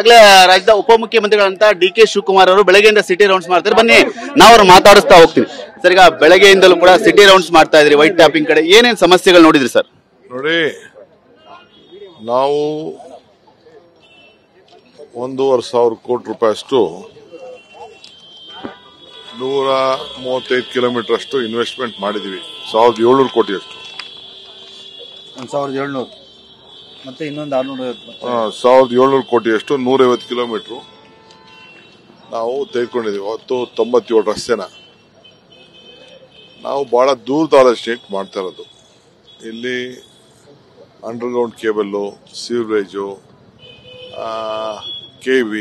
ಆಗ್ಲೇ ರಾಜ್ಯದ ಉಪಮುಖ್ಯಮಂತ್ರಿಗಳಂತ ಡಿ.ಕೆ. ಶಿವಕುಮಾರ್ ಅವರು ಬೆಳಗ್ಗೆಯಿಂದ ಸಿಟಿ ರೌಂಡ್ಸ್ ಮಾಡ್ತಾರೆ. ಬನ್ನಿ ನಾವು ಅವ್ರು ಮಾತಾಡಿಸ್ತಾ ಹೋಗ್ತೀನಿ. ಸರ್, ಈಗ ಬೆಳಗ್ಗೆಯಿಂದಲೂ ಕೂಡ ಸಿಟಿ ರೌಂಡ್ಸ್ ಮಾಡ್ತಾ ಇದ್ರಿ, ವೈಟ್ ಟ್ಯಾಪಿಂಗ್ ಕಡೆ ಏನೇನ್ ಸಮಸ್ಯೆಗಳು ನೋಡಿದ್ರಿ ಸರ್? ನೋಡಿ, ನಾವು 1,500 ಕೋಟಿ ರೂಪಾಯಿ ಅಷ್ಟು 135 ಕಿಲೋಮೀಟರ್ ಅಷ್ಟು ಇನ್ವೆಸ್ಟ್ಮೆಂಟ್ ಮಾಡಿದೀವಿ. 1,700 ಕೋಟಿ ಅಷ್ಟು. 1,700 ಮತ್ತೆ ಇನ್ನೊಂದು 1,700 ಕೋಟಿ ಅಷ್ಟು 150 ಕಿಲೋಮೀಟರ್ ನಾವು ತೆಗೆದುಕೊಂಡಿದ್ದೀವಿ. 97 ರಸ್ತೆನ ನಾವು ಬಹಳ ದೂರದ ಆಲೋಚನೆ ಮಾಡ್ತಾ ಇರೋದು. ಇಲ್ಲಿ ಅಂಡರ್ಗ್ರೌಂಡ್ ಕೇಬಲ್ಲು, ಸೀವರೇಜು, KV,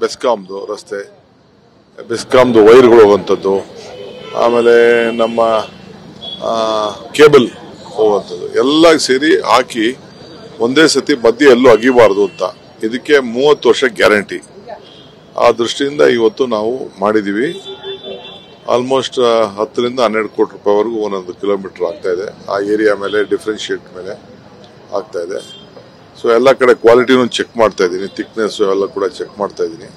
ಬೆಸ್ಕಾಮ್ದು ರಸ್ತೆ, ಬೆಸ್ಕಾಮ್ದು ವೈರ್ಗಳು ಹೋಗುವಂಥದ್ದು, ಆಮೇಲೆ ನಮ್ಮ ಕೇಬಲ್ ಹೋಗುವಂಥದ್ದು ಎಲ್ಲ ಸೇರಿ ಹಾಕಿ ಒಂದೇ ಸತಿ ಮಧ್ಯೆ ಎಲ್ಲೂ ಅಗಿಬಾರ್ದು ಅಂತ. ಇದಕ್ಕೆ 30 ವರ್ಷ ಗ್ಯಾರಂಟಿ. ಆ ದೃಷ್ಟಿಯಿಂದ ಇವತ್ತು ನಾವು ಮಾಡಿದೀವಿ. ಆಲ್ಮೋಸ್ಟ್ 10 ರಿಂದ 12 ಕೋಟಿ ರೂಪಾಯಿವರೆಗೂ ಒಂದೊಂದು ಕಿಲೋಮೀಟರ್ ಆಗ್ತಾ ಇದೆ. ಆ ಏರಿಯಾ ಮೇಲೆ ಡಿಫ್ರೆನ್ಶಿಯೇಟ್ ಮೇಲೆ ಆಗ್ತಾ ಇದೆ. ಸೊ ಎಲ್ಲ ಕಡೆ ಕ್ವಾಲಿಟಿನೂ ಚೆಕ್ ಮಾಡ್ತಾ ಇದ್ದೀನಿ, ಥಿಕ್ನೆಸ್ ಎಲ್ಲ ಕೂಡ ಚೆಕ್ ಮಾಡ್ತಾ ಇದ್ದೀನಿ.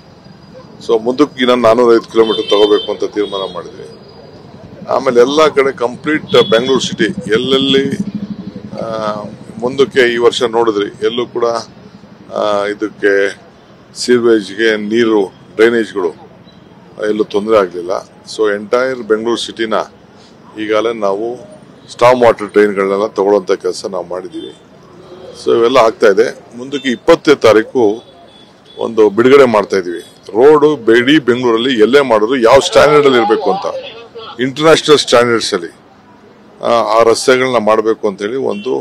ಸೊ ಮುಂದಕ್ಕೆ ಇನ್ನೂ 405 ಕಿಲೋಮೀಟರ್ ತಗೋಬೇಕು ಅಂತ ತೀರ್ಮಾನ ಮಾಡಿದ್ವಿ. ಆಮೇಲೆ ಎಲ್ಲ ಕಡೆ ಕಂಪ್ಲೀಟ್ ಬೆಂಗಳೂರು ಸಿಟಿ ಎಲ್ಲೆಲ್ಲಿ ಮುಂದಕ್ಕೆ ಈ ವರ್ಷ ನೋಡಿದ್ರಿ ಎಲ್ಲೂ ಕೂಡ ಇದಕ್ಕೆ ಸೀವೇಜ್ಗೆ ನೀರು ಡ್ರೈನೇಜ್ಗಳು ಎಲ್ಲೂ ತೊಂದರೆ ಆಗಲಿಲ್ಲ. ಸೊ ಎಂಟೈರ್ ಬೆಂಗಳೂರು ಸಿಟಿನ ಈಗಾಗಲೇ ನಾವು ಸ್ಟಾಮ್ ವಾಟರ್ ಡ್ರೈನ್ಗಳನ್ನೆಲ್ಲ ತಗೊಳ್ಳೋಂಥ ಕೆಲಸ ನಾವು ಮಾಡಿದ್ದೀವಿ. ಸೊ ಇವೆಲ್ಲ ಆಗ್ತಾ ಇದೆ. ಮುಂದಕ್ಕೆ 20ನೇ ತಾರೀಕು ಒಂದು ಬಿಡುಗಡೆ ಮಾಡ್ತಾ ಇದೀವಿ. ರೋಡು ಇಡೀ ಬೆಂಗಳೂರಲ್ಲಿ ಎಲ್ಲೇ ಮಾಡಿದ್ರು ಯಾವ ಸ್ಟ್ಯಾಂಡರ್ಡ್ ಅಲ್ಲಿ ಇರಬೇಕು ಅಂತ, ಇಂಟರ್ನ್ಯಾಷನಲ್ ಸ್ಟ್ಯಾಂಡರ್ಡ್ಸ್ ಅಲ್ಲಿ ಆ ರಸ್ತೆಗಳನ್ನ ಮಾಡಬೇಕು ಅಂತ ಹೇಳಿ ಒಂದು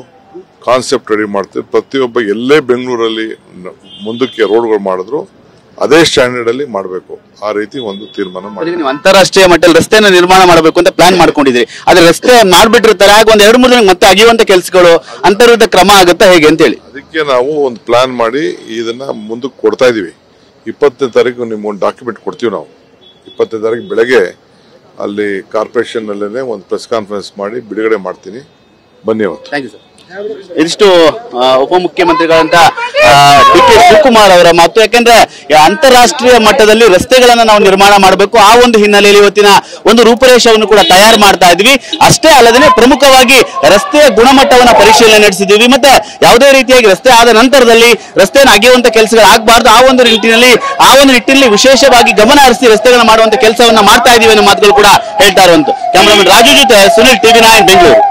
ಕಾನ್ಸೆಪ್ಟ್ ರೆಡಿ ಮಾಡ್ತೀವಿ. ಪ್ರತಿಯೊಬ್ಬ ಎಲ್ಲೇ ಬೆಂಗಳೂರಲ್ಲಿ ಮುಂದಕ್ಕೆ ರೋಡ್ಗಳು ಮಾಡಿದ್ರು ಅದೇ ಸ್ಟ್ಯಾಂಡರ್ಡ್ ಅಲ್ಲಿ ಮಾಡಬೇಕು. ಆ ರೀತಿ ಒಂದು ತೀರ್ಮಾನ ಮಾಡಿ ನೀವು ಅಂತಾರಾಷ್ಟ್ರೀಯ ಮಟ್ಟದಲ್ಲಿ ರಸ್ತೆನ ನಿರ್ಮಾಣ ಮಾಡಬೇಕು ಅಂತ ಪ್ಲಾನ್ ಮಾಡ್ಕೊಂಡಿದ್ರಿ. ಆದ್ರೆ ರಸ್ತೆ ಮಾಡ್ಬಿಟ್ಟಿರ್ತಾರೆ, ಆಗ ಒಂದ್ 2-3 ದಿನ ಮತ್ತೆ ಅಗಿಯುವಂತ ಕೆಲಸಗಳು ಅಂತರ್ಗತ ಕ್ರಮ ಆಗುತ್ತಾ ಹೇಗೆ ಅಂತ ಹೇಳಿ ಅದಕ್ಕೆ ನಾವು ಒಂದು ಪ್ಲಾನ್ ಮಾಡಿ ಇದನ್ನ ಮುಂದಕ್ಕೆ ಕೊಡ್ತಾ ಇದೀವಿ. 20ನೇ ತಾರೀಕು ನಿಮ್ಗೆ ಒಂದು ಡಾಕ್ಯುಮೆಂಟ್ ಕೊಡ್ತೀವಿ ನಾವು. 20ನೇ ತಾರೀಕು ಬೆಳಗ್ಗೆ ಅಲ್ಲಿ ಕಾರ್ಪೊರೇಷನ್ ಅಲ್ಲೇನೆ ಒಂದು ಪ್ರೆಸ್ ಕಾನ್ಫರೆನ್ಸ್ ಮಾಡಿ ಬಿಡುಗಡೆ ಮಾಡ್ತೀನಿ. ಬನ್ನಿ ಅವತ್ತು. Thank you sir. ಇದಿಷ್ಟು ಉಪಮುಖ್ಯಮಂತ್ರಿಗಳಂತ ಡಿ.ಕೆ. ಶಿವಕುಮಾರ್ ಅವರ ಮಾತು. ಯಾಕಂದ್ರೆ ಅಂತಾರಾಷ್ಟ್ರೀಯ ಮಟ್ಟದಲ್ಲಿ ರಸ್ತೆಗಳನ್ನ ನಾವು ನಿರ್ಮಾಣ ಮಾಡಬೇಕು. ಆ ಒಂದು ಹಿನ್ನೆಲೆಯಲ್ಲಿ ಇವತ್ತಿನ ಒಂದು ರೂಪುರೇಷವನ್ನು ಕೂಡ ತಯಾರು ಮಾಡ್ತಾ ಇದ್ವಿ. ಅಷ್ಟೇ ಅಲ್ಲದೆ ಪ್ರಮುಖವಾಗಿ ರಸ್ತೆಯ ಗುಣಮಟ್ಟವನ್ನ ಪರಿಶೀಲನೆ ನಡೆಸಿದ್ವಿ. ಮತ್ತೆ ಯಾವುದೇ ರೀತಿಯಾಗಿ ರಸ್ತೆ ಆದ ನಂತರದಲ್ಲಿ ರಸ್ತೆಯನ್ನು ಅಗೆಯುವಂತ ಕೆಲಸಗಳು ಆಗಬಾರ್ದು. ಆ ಒಂದು ನಿಟ್ಟಿನಲ್ಲಿ ವಿಶೇಷವಾಗಿ ಗಮನ ಹರಿಸಿ ರಸ್ತೆಗಳನ್ನ ಮಾಡುವಂತ ಕೆಲಸವನ್ನ ಮಾಡ್ತಾ ಇದೀವಿ ಅನ್ನೋ ಮಾತುಗಳು ಕೂಡ ಹೇಳ್ತಾ ಇರುವಂತ. ಕ್ಯಾಮರಾಮನ್ ರಾಜು ಜೊತೆ ಸುನಿಲ್, TV9 ಬೆಂಗಳೂರು.